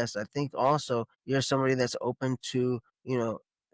I think also you're somebody that's open to,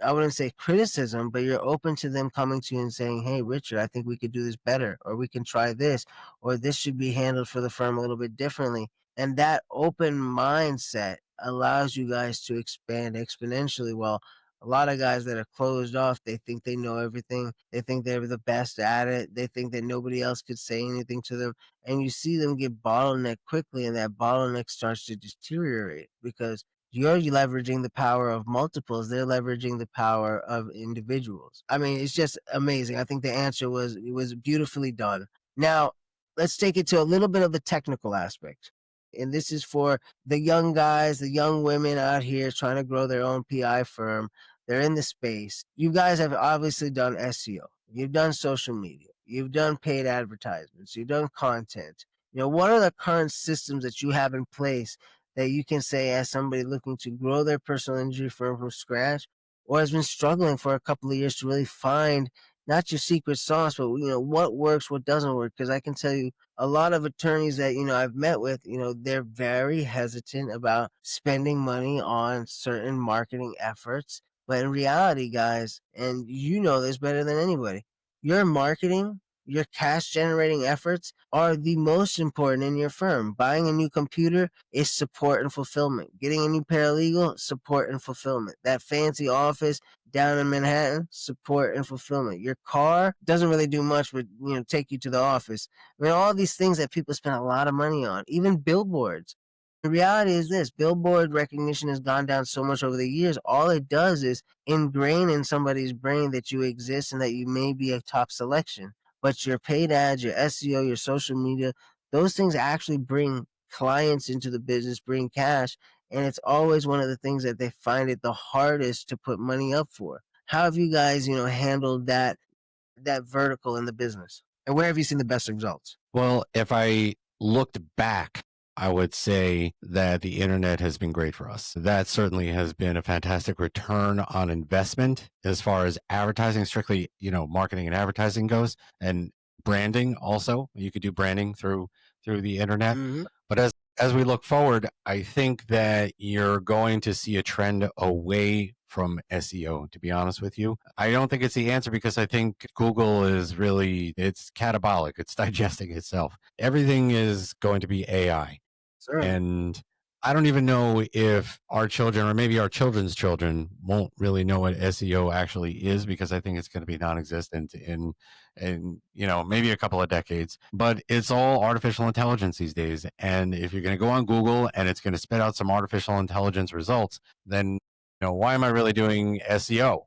I wouldn't say criticism, but you're open to them coming to you and saying, "Hey, Richard, I think we could do this better, or we can try this, or this should be handled for the firm a little bit differently." And that open mindset allows you guys to expand exponentially. Well, a lot of guys that are closed off, they think they know everything. They think they're the best at it. They think that nobody else could say anything to them. And you see them get bottlenecked quickly, and that bottleneck starts to deteriorate because you're leveraging the power of multiples. They're leveraging the power of individuals. I mean, it's just amazing. I think the answer was beautifully done. Now, let's take it to a little bit of the technical aspect. And this is for the young guys, the young women out here trying to grow their own PI firm. They're in the space. You guys have obviously done SEO. You've done social media. You've done paid advertisements. You've done content. What are the current systems that you have in place that you can say as somebody looking to grow their personal injury firm from scratch, or has been struggling for a couple of years to really find not your secret sauce, but what works, what doesn't work? Because I can tell you a lot of attorneys that I've met with, they're very hesitant about spending money on certain marketing efforts. But in reality, guys, and you know this better than anybody, your marketing, your cash generating efforts are the most important in your firm. Buying a new computer is support and fulfillment. Getting a new paralegal, support and fulfillment. That fancy office down in Manhattan, support and fulfillment. Your car doesn't really do much but take you to the office. I mean, all these things that people spend a lot of money on, even billboards. The reality is this: billboard recognition has gone down so much over the years. All it does is ingrain in somebody's brain that you exist and that you may be a top selection. But your paid ads, your SEO, your social media, those things actually bring clients into the business, bring cash. And it's always one of the things that they find it the hardest to put money up for. How have you guys, handled that vertical in the business? And where have you seen the best results? Well, if I looked back, I would say that the internet has been great for us. That certainly has been a fantastic return on investment as far as advertising, strictly, marketing and advertising goes, and branding also. You could do branding through the internet. Mm-hmm. But as we look forward, I think that you're going to see a trend away from SEO, to be honest with you. I don't think it's the answer because I think Google is it's catabolic. It's digesting itself. Everything is going to be AI. Sure. And I don't even know if our children or maybe our children's children won't really know what SEO actually is, because I think it's going to be non-existent in maybe a couple of decades. But it's all artificial intelligence these days. And if you're going to go on Google and it's going to spit out some artificial intelligence results, then why am I really doing SEO?